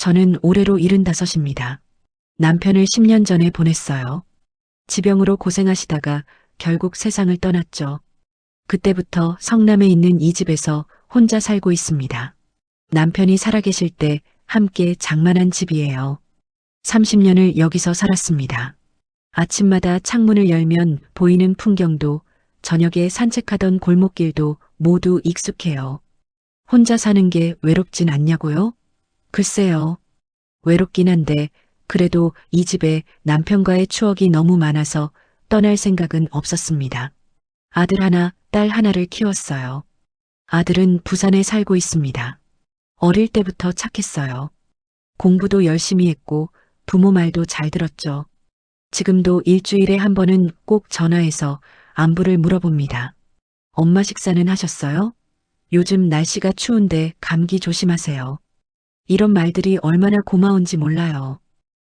저는 올해로 75입니다. 남편을 10년 전에 보냈어요. 지병으로 고생하시다가 결국 세상을 떠났죠. 그때부터 성남에 있는 이 집에서 혼자 살고 있습니다. 남편이 살아계실 때 함께 장만한 집이에요. 30년을 여기서 살았습니다. 아침마다 창문을 열면 보이는 풍경도 저녁에 산책하던 골목길도 모두 익숙해요. 혼자 사는 게 외롭진 않냐고요? 글쎄요. 외롭긴 한데 그래도 이 집에 남편과의 추억이 너무 많아서 떠날 생각은 없었습니다. 아들 하나, 딸 하나를 키웠어요. 아들은 부산에 살고 있습니다. 어릴 때부터 착했어요. 공부도 열심히 했고 부모 말도 잘 들었죠. 지금도 일주일에 한 번은 꼭 전화해서 안부를 물어봅니다. 엄마 식사는 하셨어요? 요즘 날씨가 추운데 감기 조심하세요. 이런 말들이 얼마나 고마운지 몰라요.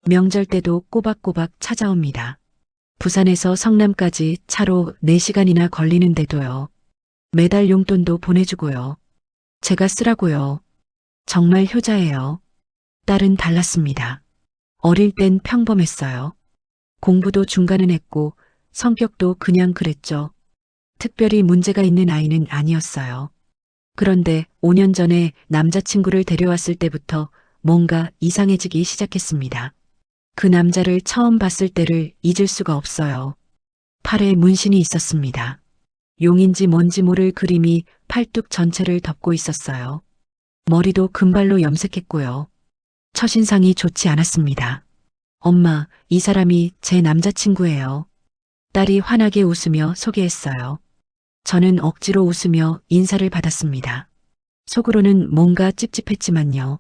명절 때도 꼬박꼬박 찾아옵니다. 부산에서 성남까지 차로 4시간이나 걸리는데도요. 매달 용돈도 보내주고요. 제가 쓰라고요. 정말 효자예요. 딸은 달랐습니다. 어릴 땐 평범했어요. 공부도 중간은 했고 성격도 그냥 그랬죠. 특별히 문제가 있는 아이는 아니었어요. 그런데 5년 전에 남자친구를 데려왔을 때부터 뭔가 이상해지기 시작했습니다. 그 남자를 처음 봤을 때를 잊을 수가 없어요. 팔에 문신이 있었습니다. 용인지 뭔지 모를 그림이 팔뚝 전체를 덮고 있었어요. 머리도 금발로 염색했고요. 첫인상이 좋지 않았습니다. 엄마, 이 사람이 제 남자친구예요. 딸이 환하게 웃으며 소개했어요. 저는 억지로 웃으며 인사를 받았습니다. 속으로는 뭔가 찝찝했지만요.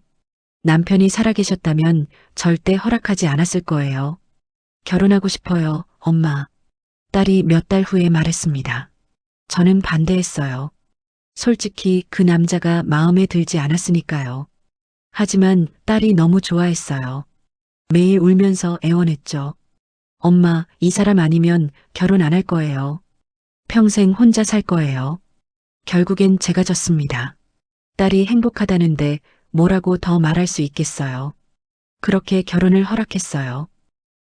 남편이 살아계셨다면 절대 허락하지 않았을 거예요. 결혼하고 싶어요, 엄마. 딸이 몇 달 후에 말했습니다. 저는 반대했어요. 솔직히 그 남자가 마음에 들지 않았으니까요. 하지만 딸이 너무 좋아했어요. 매일 울면서 애원했죠. 엄마, 이 사람 아니면 결혼 안 할 거예요. 평생 혼자 살 거예요. 결국엔 제가 졌습니다. 딸이 행복하다는데 뭐라고 더 말할 수 있겠어요. 그렇게 결혼을 허락했어요.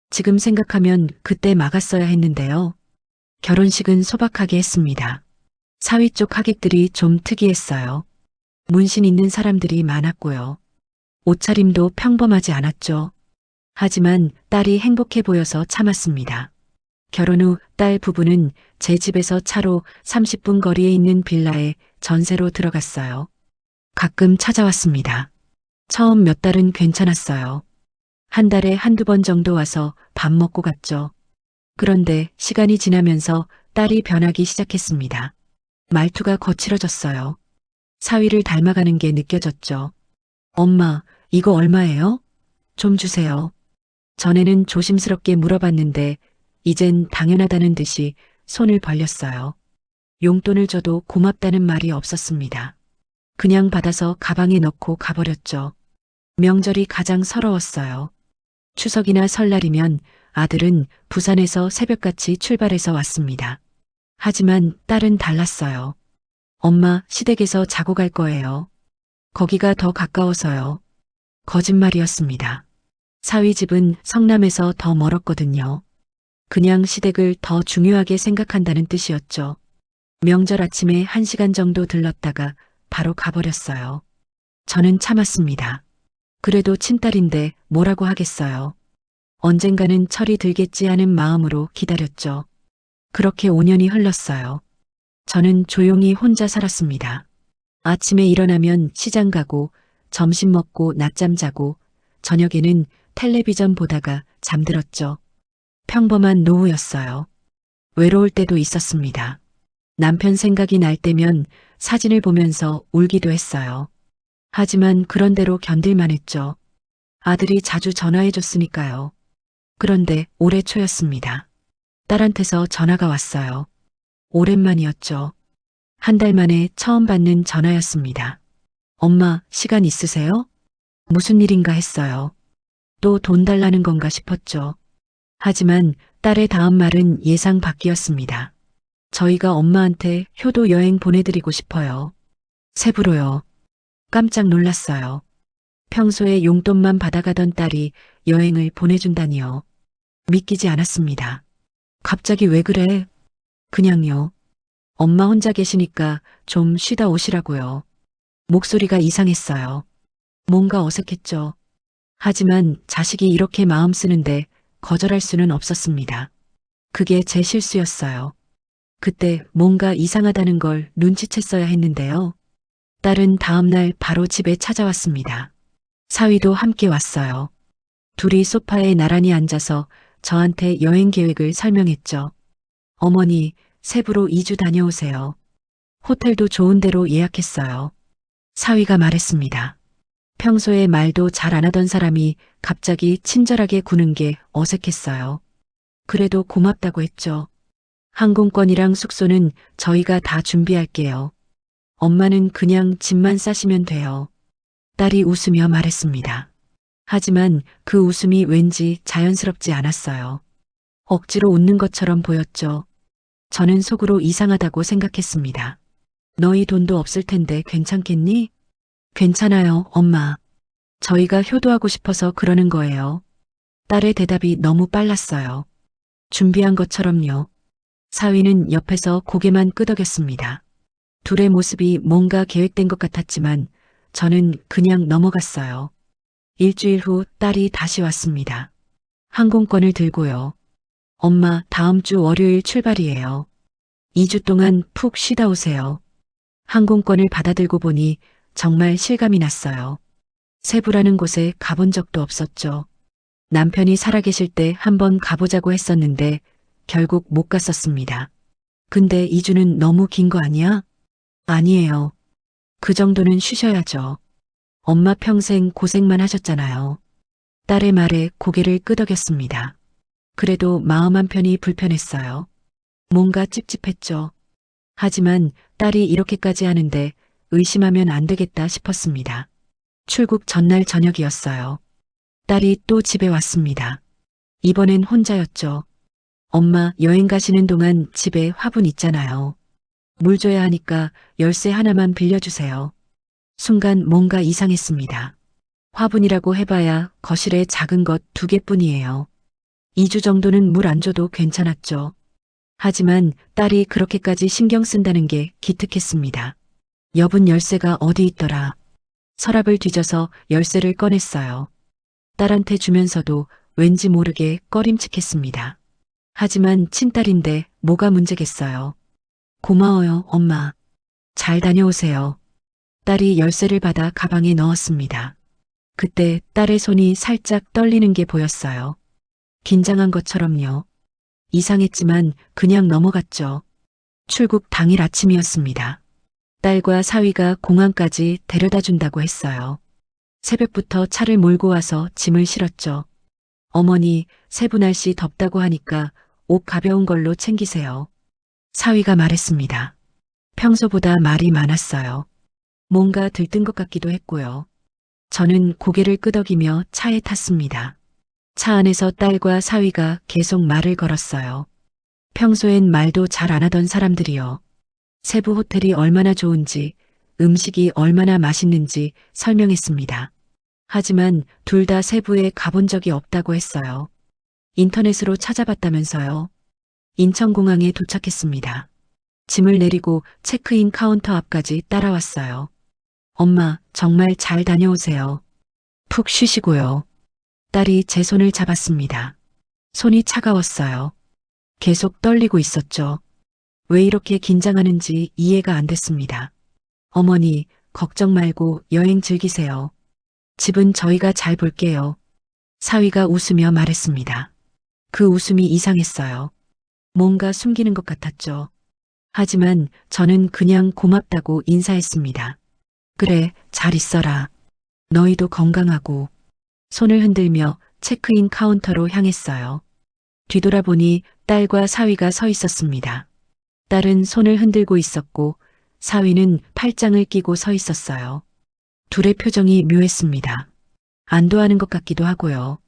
지금 생각하면 그때 막았어야 했는데요. 결혼식은 소박하게 했습니다. 사위 쪽 하객들이 좀 특이했어요. 문신 있는 사람들이 많았고요. 옷차림도 평범하지 않았죠. 하지만 딸이 행복해 보여서 참았습니다. 결혼 후 딸 부부는 제 집에서 차로 30분 거리에 있는 빌라에 전세로 들어갔어요. 가끔 찾아왔습니다. 처음 몇 달은 괜찮았어요. 한 달에 한두 번 정도 와서 밥 먹고 갔죠. 그런데 시간이 지나면서 딸이 변하기 시작했습니다. 말투가 거칠어졌어요. 사위를 닮아가는 게 느껴졌죠. 엄마, 이거 얼마예요? 좀 주세요. 전에는 조심스럽게 물어봤는데 이젠 당연하다는 듯이 손을 벌렸어요. 용돈을 줘도 고맙다는 말이 없었습니다. 그냥 받아서 가방에 넣고 가버렸죠. 명절이 가장 서러웠어요. 추석이나 설날이면 아들은 부산에서 새벽같이 출발해서 왔습니다. 하지만 딸은 달랐어요. 엄마, 시댁에서 자고 갈 거예요. 거기가 더 가까워서요. 거짓말이었습니다. 사위 집은 성남에서 더 멀었거든요. 그냥 시댁을 더 중요하게 생각한다는 뜻이었죠. 명절 아침에 1시간 정도 들렀다가 바로 가버렸어요. 저는 참았습니다. 그래도 친딸인데 뭐라고 하겠어요. 언젠가는 철이 들겠지 하는 마음으로 기다렸죠. 그렇게 5년이 흘렀어요. 저는 조용히 혼자 살았습니다. 아침에 일어나면 시장 가고 점심 먹고 낮잠 자고 저녁에는 텔레비전 보다가 잠들었죠. 평범한 노후였어요. 외로울 때도 있었습니다. 남편 생각이 날 때면 사진을 보면서 울기도 했어요. 하지만 그런 대로 견딜만 했죠. 아들이 자주 전화해 줬으니까요. 그런데 올해 초였습니다. 딸한테서 전화가 왔어요. 오랜만이었죠. 한 달 만에 처음 받는 전화였습니다. 엄마, 시간 있으세요? 무슨 일인가 했어요. 또 돈 달라는 건가 싶었죠. 하지만 딸의 다음 말은 예상 밖이었습니다. 저희가 엄마한테 효도 여행 보내드리고 싶어요. 세부로요. 깜짝 놀랐어요. 평소에 용돈만 받아가던 딸이 여행을 보내준다니요. 믿기지 않았습니다. 갑자기 왜 그래? 그냥요. 엄마 혼자 계시니까 좀 쉬다 오시라고요. 목소리가 이상했어요. 뭔가 어색했죠. 하지만 자식이 이렇게 마음 쓰는데 거절할 수는 없었습니다. 그게 제 실수였어요. 그때 뭔가 이상하다는 걸 눈치챘어야 했는데요. 딸은 다음날 바로 집에 찾아왔습니다. 사위도 함께 왔어요. 둘이 소파에 나란히 앉아서 저한테 여행 계획을 설명했죠. 어머니, 세부로 2주 다녀오세요. 호텔도 좋은 데로 예약했어요. 사위가 말했습니다. 평소에 말도 잘 안 하던 사람이 갑자기 친절하게 구는 게 어색했어요. 그래도 고맙다고 했죠. 항공권이랑 숙소는 저희가 다 준비할게요. 엄마는 그냥 짐만 싸시면 돼요. 딸이 웃으며 말했습니다. 하지만 그 웃음이 왠지 자연스럽지 않았어요. 억지로 웃는 것처럼 보였죠. 저는 속으로 이상하다고 생각했습니다. 너희 돈도 없을 텐데 괜찮겠니? 괜찮아요, 엄마. 저희가 효도하고 싶어서 그러는 거예요. 딸의 대답이 너무 빨랐어요. 준비한 것처럼요. 사위는 옆에서 고개만 끄덕였습니다. 둘의 모습이 뭔가 계획된 것 같았지만 저는 그냥 넘어갔어요. 일주일 후 딸이 다시 왔습니다. 항공권을 들고요. 엄마, 다음 주 월요일 출발이에요. 2주 동안 푹 쉬다 오세요. 항공권을 받아들고 보니 정말 실감이 났어요. 세부라는 곳에 가본 적도 없었죠. 남편이 살아계실 때 한번 가보자고 했었는데 결국 못 갔었습니다. 근데 2주는 너무 긴 거 아니야? 아니에요. 그 정도는 쉬셔야죠. 엄마 평생 고생만 하셨잖아요. 딸의 말에 고개를 끄덕였습니다. 그래도 마음 한편이 불편했어요. 뭔가 찝찝했죠. 하지만 딸이 이렇게까지 하는데 의심하면 안 되겠다 싶었습니다. 출국 전날 저녁이었어요. 딸이 또 집에 왔습니다. 이번엔 혼자였죠. 엄마, 여행 가시는 동안 집에 화분 있잖아요. 물 줘야 하니까 열쇠 하나만 빌려주세요. 순간 뭔가 이상했습니다. 화분이라고 해봐야 거실에 작은 것 2개뿐이에요. 2주 정도는 물 안 줘도 괜찮았죠. 하지만 딸이 그렇게까지 신경 쓴다는 게 기특했습니다. 여분 열쇠가 어디 있더라. 서랍을 뒤져서 열쇠를 꺼냈어요. 딸한테 주면서도 왠지 모르게 꺼림칙했습니다. 하지만 친딸인데 뭐가 문제겠어요. 고마워요, 엄마. 잘 다녀오세요. 딸이 열쇠를 받아 가방에 넣었습니다. 그때 딸의 손이 살짝 떨리는 게 보였어요. 긴장한 것처럼요. 이상했지만 그냥 넘어갔죠. 출국 당일 아침이었습니다. 딸과 사위가 공항까지 데려다 준다고 했어요. 새벽부터 차를 몰고 와서 짐을 실었죠. 어머니, 세부 날씨 덥다고 하니까 옷 가벼운 걸로 챙기세요. 사위가 말했습니다. 평소보다 말이 많았어요. 뭔가 들뜬 것 같기도 했고요. 저는 고개를 끄덕이며 차에 탔습니다. 차 안에서 딸과 사위가 계속 말을 걸었어요. 평소엔 말도 잘 안 하던 사람들이요. 세부 호텔이 얼마나 좋은지, 음식이 얼마나 맛있는지 설명했습니다. 하지만 둘 다 세부에 가본 적이 없다고 했어요. 인터넷으로 찾아봤다면서요. 인천공항에 도착했습니다. 짐을 내리고 체크인 카운터 앞까지 따라왔어요. 엄마, 정말 잘 다녀오세요. 푹 쉬시고요. 딸이 제 손을 잡았습니다. 손이 차가웠어요. 계속 떨리고 있었죠. 왜 이렇게 긴장하는지 이해가 안 됐습니다. 어머니, 걱정 말고 여행 즐기세요. 집은 저희가 잘 볼게요. 사위가 웃으며 말했습니다. 그 웃음이 이상했어요. 뭔가 숨기는 것 같았죠. 하지만 저는 그냥 고맙다고 인사했습니다. 그래, 잘 있어라. 너희도 건강하고. 손을 흔들며 체크인 카운터로 향했어요. 뒤돌아보니 딸과 사위가 서 있었습니다. 딸은 손을 흔들고 있었고 사위는 팔짱을 끼고 서 있었어요. 둘의 표정이 묘했습니다. 안도하는 것 같기도 하고요.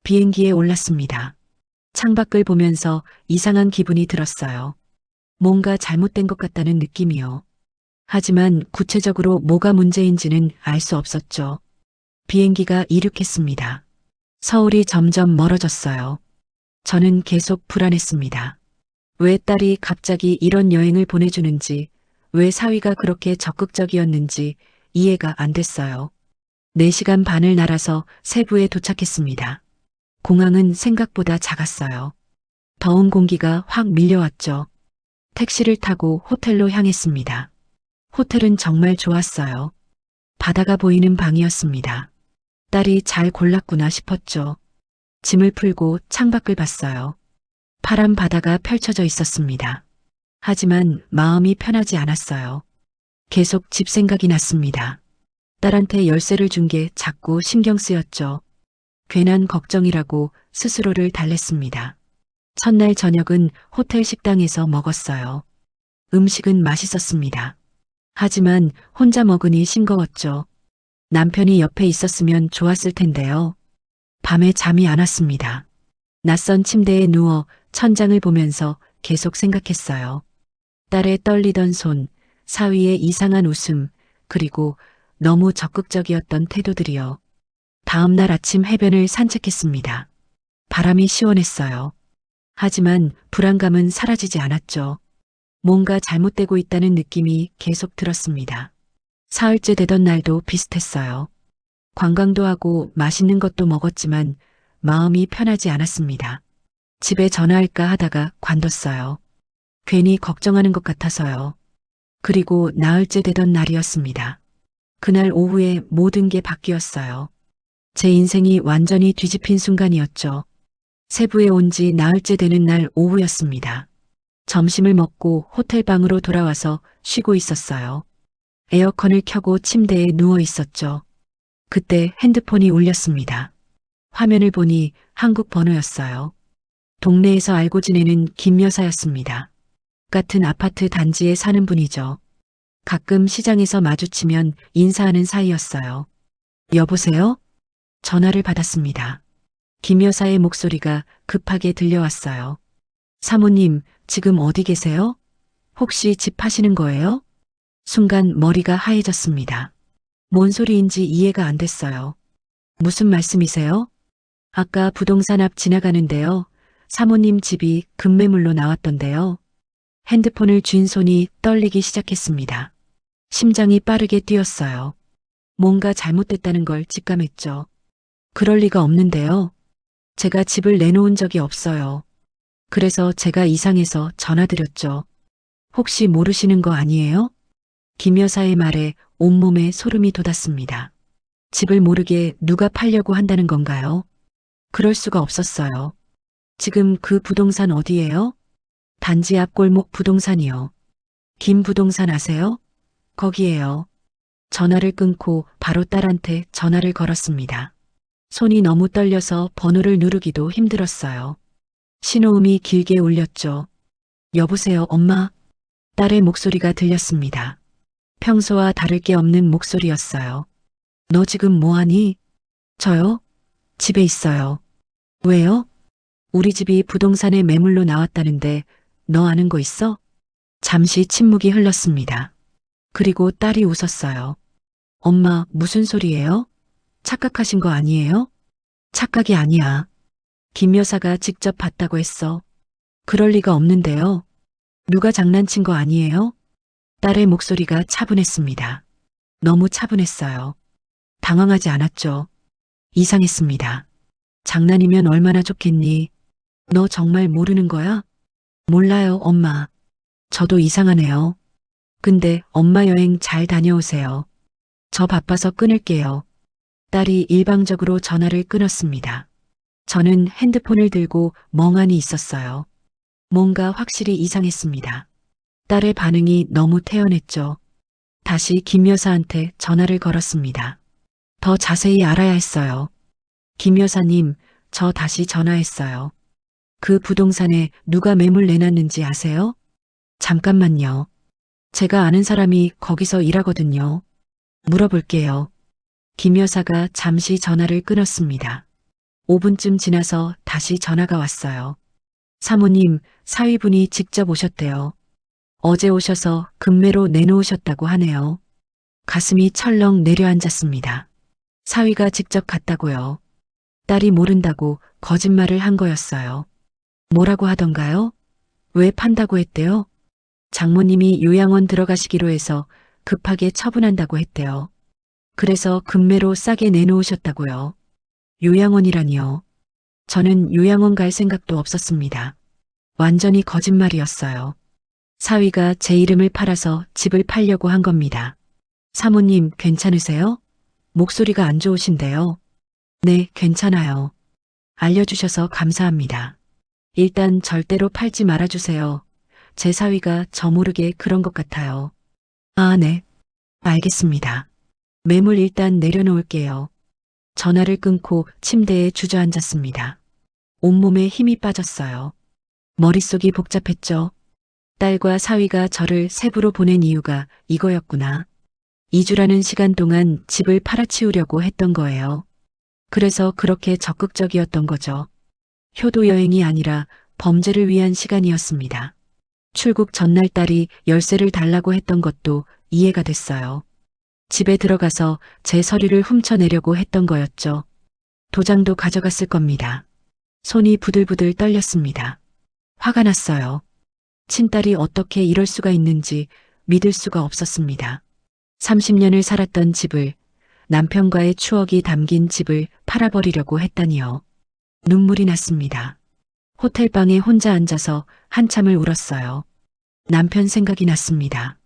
비행기에 올랐습니다. 창밖을 보면서 이상한 기분이 들었어요. 뭔가 잘못된 것 같다는 느낌이요. 하지만 구체적으로 뭐가 문제인지는 알 수 없었죠. 비행기가 이륙했습니다. 서울이 점점 멀어졌어요. 저는 계속 불안했습니다. 왜 딸이 갑자기 이런 여행을 보내주는지, 왜 사위가 그렇게 적극적이었는지 이해가 안 됐어요. 4시간 반을 날아서 세부에 도착했습니다. 공항은 생각보다 작았어요. 더운 공기가 확 밀려왔죠. 택시를 타고 호텔로 향했습니다. 호텔은 정말 좋았어요. 바다가 보이는 방이었습니다. 딸이 잘 골랐구나 싶었죠. 짐을 풀고 창밖을 봤어요. 파란 바다가 펼쳐져 있었습니다. 하지만 마음이 편하지 않았어요. 계속 집 생각이 났습니다. 딸한테 열쇠를 준 게 자꾸 신경 쓰였죠. 괜한 걱정이라고 스스로를 달랬습니다. 첫날 저녁은 호텔 식당에서 먹었어요. 음식은 맛있었습니다. 하지만 혼자 먹으니 싱거웠죠. 남편이 옆에 있었으면 좋았을 텐데요. 밤에 잠이 안 왔습니다. 낯선 침대에 누워 천장을 보면서 계속 생각했어요. 딸의 떨리던 손, 사위의 이상한 웃음, 그리고 너무 적극적이었던 태도들이요. 다음 날 아침 해변을 산책했습니다. 바람이 시원했어요. 하지만 불안감은 사라지지 않았죠. 뭔가 잘못되고 있다는 느낌이 계속 들었습니다. 사흘째 되던 날도 비슷했어요. 관광도 하고 맛있는 것도 먹었지만 마음이 편하지 않았습니다. 집에 전화할까 하다가 관뒀어요. 괜히 걱정하는 것 같아서요. 그리고 나흘째 되던 날이었습니다. 그날 오후에 모든 게 바뀌었어요. 제 인생이 완전히 뒤집힌 순간이었죠. 세부에 온 지 나흘째 되는 날 오후였습니다. 점심을 먹고 호텔 방으로 돌아와서 쉬고 있었어요. 에어컨을 켜고 침대에 누워 있었죠. 그때 핸드폰이 울렸습니다. 화면을 보니 한국 번호였어요. 동네에서 알고 지내는 김 여사였습니다. 같은 아파트 단지에 사는 분이죠. 가끔 시장에서 마주치면 인사하는 사이였어요. 여보세요? 전화를 받았습니다. 김 여사의 목소리가 급하게 들려왔어요. 사모님, 지금 어디 계세요? 혹시 집 파시는 거예요? 순간 머리가 하얘졌습니다. 뭔 소리인지 이해가 안 됐어요. 무슨 말씀이세요? 아까 부동산 앞 지나가는데요. 사모님 집이 급매물로 나왔던데요. 핸드폰을 쥔 손이 떨리기 시작했습니다. 심장이 빠르게 뛰었어요. 뭔가 잘못됐다는 걸 직감했죠. 그럴 리가 없는데요. 제가 집을 내놓은 적이 없어요. 그래서 제가 이상해서 전화드렸죠. 혹시 모르시는 거 아니에요? 김 여사의 말에 온몸에 소름이 돋았습니다. 집을 모르게 누가 팔려고 한다는 건가요? 그럴 수가 없었어요. 지금 그 부동산 어디예요? 단지 앞 골목 부동산이요. 김 부동산 아세요? 거기에요. 전화를 끊고 바로 딸한테 전화를 걸었습니다. 손이 너무 떨려서 번호를 누르기도 힘들었어요. 신호음이 길게 울렸죠. 여보세요, 엄마. 딸의 목소리가 들렸습니다. 평소와 다를 게 없는 목소리였어요. 너 지금 뭐하니? 저요? 집에 있어요. 왜요? 우리 집이 부동산에 매물로 나왔다는데 너 아는 거 있어? 잠시 침묵이 흘렀습니다. 그리고 딸이 웃었어요. 엄마, 무슨 소리예요? 착각하신 거 아니에요? 착각이 아니야. 김 여사가 직접 봤다고 했어. 그럴 리가 없는데요. 누가 장난친 거 아니에요? 딸의 목소리가 차분했습니다. 너무 차분했어요. 당황하지 않았죠. 이상했습니다. 장난이면 얼마나 좋겠니? 너 정말 모르는 거야? 몰라요, 엄마. 저도 이상하네요. 근데 엄마 여행 잘 다녀오세요. 저 바빠서 끊을게요. 딸이 일방적으로 전화를 끊었습니다. 저는 핸드폰을 들고 멍하니 있었어요. 뭔가 확실히 이상했습니다. 딸의 반응이 너무 태연했죠. 다시 김 여사한테 전화를 걸었습니다. 더 자세히 알아야 했어요. 김 여사님, 저 다시 전화했어요. 그 부동산에 누가 매물 내놨는지 아세요? 잠깐만요. 제가 아는 사람이 거기서 일하거든요. 물어볼게요. 김 여사가 잠시 전화를 끊었습니다. 5분쯤 지나서 다시 전화가 왔어요. 사모님, 사위분이 직접 오셨대요. 어제 오셔서 급매로 내놓으셨다고 하네요. 가슴이 철렁 내려앉았습니다. 사위가 직접 갔다고요. 딸이 모른다고 거짓말을 한 거였어요. 뭐라고 하던가요? 왜 판다고 했대요? 장모님이 요양원 들어가시기로 해서 급하게 처분한다고 했대요. 그래서 금매로 싸게 내놓으셨다고요. 요양원이라니요. 저는 요양원 갈 생각도 없었습니다. 완전히 거짓말이었어요. 사위가 제 이름을 팔아서 집을 팔려고 한 겁니다. 사모님 괜찮으세요? 목소리가 안 좋으신데요. 네, 괜찮아요. 알려주셔서 감사합니다. 일단 절대로 팔지 말아주세요. 제 사위가 저 모르게 그런 것 같아요. 아, 네. 알겠습니다. 매물 일단 내려놓을게요. 전화를 끊고 침대에 주저앉았습니다. 온몸에 힘이 빠졌어요. 머릿속이 복잡했죠. 딸과 사위가 저를 세부로 보낸 이유가 이거였구나. 2주라는 시간 동안 집을 팔아치우려고 했던 거예요. 그래서 그렇게 적극적이었던 거죠. 효도 여행이 아니라 범죄를 위한 시간이었습니다. 출국 전날 딸이 열쇠를 달라고 했던 것도 이해가 됐어요. 집에 들어가서 제 서류를 훔쳐내려고 했던 거였죠. 도장도 가져갔을 겁니다. 손이 부들부들 떨렸습니다. 화가 났어요. 친딸이 어떻게 이럴 수가 있는지 믿을 수가 없었습니다. 30년을 살았던 집을, 남편과의 추억이 담긴 집을 팔아버리려고 했다니요. 눈물이 났습니다. 호텔방에 혼자 앉아서 한참을 울었어요. 남편 생각이 났습니다.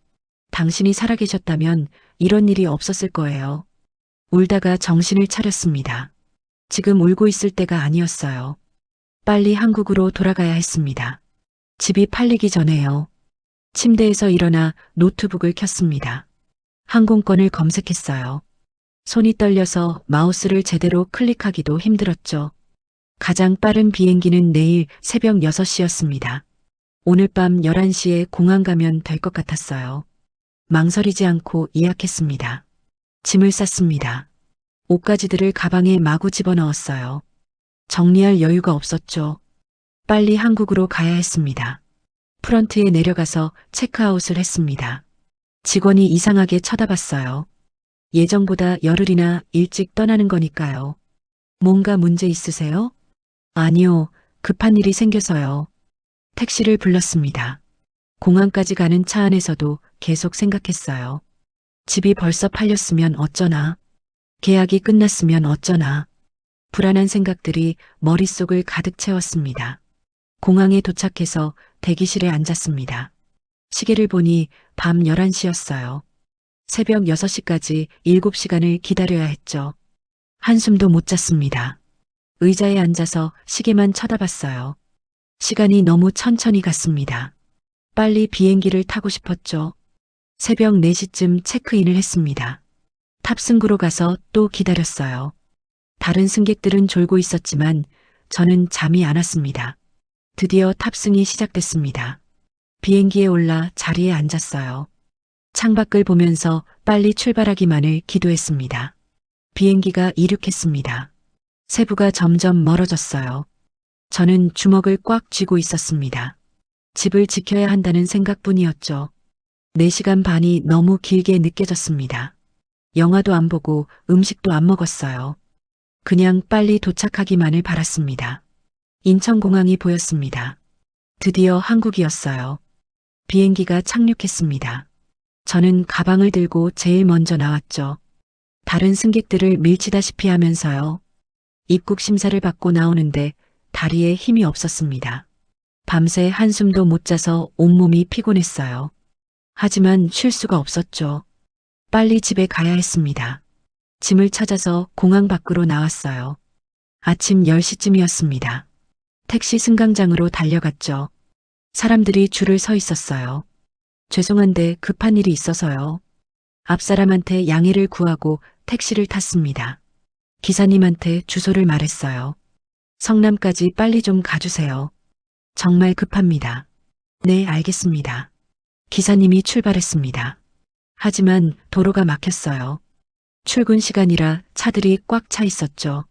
당신이 살아계셨다면 이런 일이 없었을 거예요. 울다가 정신을 차렸습니다. 지금 울고 있을 때가 아니었어요. 빨리 한국으로 돌아가야 했습니다. 집이 팔리기 전에요. 침대에서 일어나 노트북을 켰습니다. 항공권을 검색했어요. 손이 떨려서 마우스를 제대로 클릭하기도 힘들었죠. 가장 빠른 비행기는 내일 새벽 6시였습니다. 오늘 밤 11시에 공항 가면 될 것 같았어요. 망설이지 않고 예약했습니다. 짐을 쌌습니다. 옷가지들을 가방에 마구 집어넣었어요. 정리할 여유가 없었죠. 빨리 한국으로 가야 했습니다. 프런트에 내려가서 체크아웃을 했습니다. 직원이 이상하게 쳐다봤어요. 예정보다 열흘이나 일찍 떠나는 거니까요. 뭔가 문제 있으세요? 아니요, 급한 일이 생겨서요. 택시를 불렀습니다. 공항까지 가는 차 안에서도 계속 생각했어요. 집이 벌써 팔렸으면 어쩌나. 계약이 끝났으면 어쩌나. 불안한 생각들이 머릿속을 가득 채웠습니다. 공항에 도착해서 대기실에 앉았습니다. 시계를 보니 밤 11시였어요. 새벽 6시까지 7시간을 기다려야 했죠. 한숨도 못 잤습니다. 의자에 앉아서 시계만 쳐다봤어요. 시간이 너무 천천히 갔습니다. 빨리 비행기를 타고 싶었죠. 새벽 4시쯤 체크인을 했습니다. 탑승구로 가서 또 기다렸어요. 다른 승객들은 졸고 있었지만 저는 잠이 안 왔습니다. 드디어 탑승이 시작됐습니다. 비행기에 올라 자리에 앉았어요. 창밖을 보면서 빨리 출발하기만을 기도했습니다. 비행기가 이륙했습니다. 세부가 점점 멀어졌어요. 저는 주먹을 꽉 쥐고 있었습니다. 집을 지켜야 한다는 생각뿐이었죠. 4시간 반이 너무 길게 느껴졌습니다. 영화도 안 보고 음식도 안 먹었어요. 그냥 빨리 도착하기만을 바랐습니다. 인천공항이 보였습니다. 드디어 한국이었어요. 비행기가 착륙했습니다. 저는 가방을 들고 제일 먼저 나왔죠. 다른 승객들을 밀치다시피 하면서요. 입국 심사를 받고 나오는데 다리에 힘이 없었습니다. 밤새 한숨도 못 자서 온몸이 피곤했어요. 하지만 쉴 수가 없었죠. 빨리 집에 가야 했습니다. 짐을 찾아서 공항 밖으로 나왔어요. 아침 10시쯤이었습니다. 택시 승강장으로 달려갔죠. 사람들이 줄을 서 있었어요. 죄송한데 급한 일이 있어서요. 앞사람한테 양해를 구하고 택시를 탔습니다. 기사님한테 주소를 말했어요. 성남까지 빨리 좀 가주세요. 정말 급합니다. 네, 알겠습니다. 기사님이 출발했습니다. 하지만 도로가 막혔어요. 출근 시간이라 차들이 꽉 차 있었죠.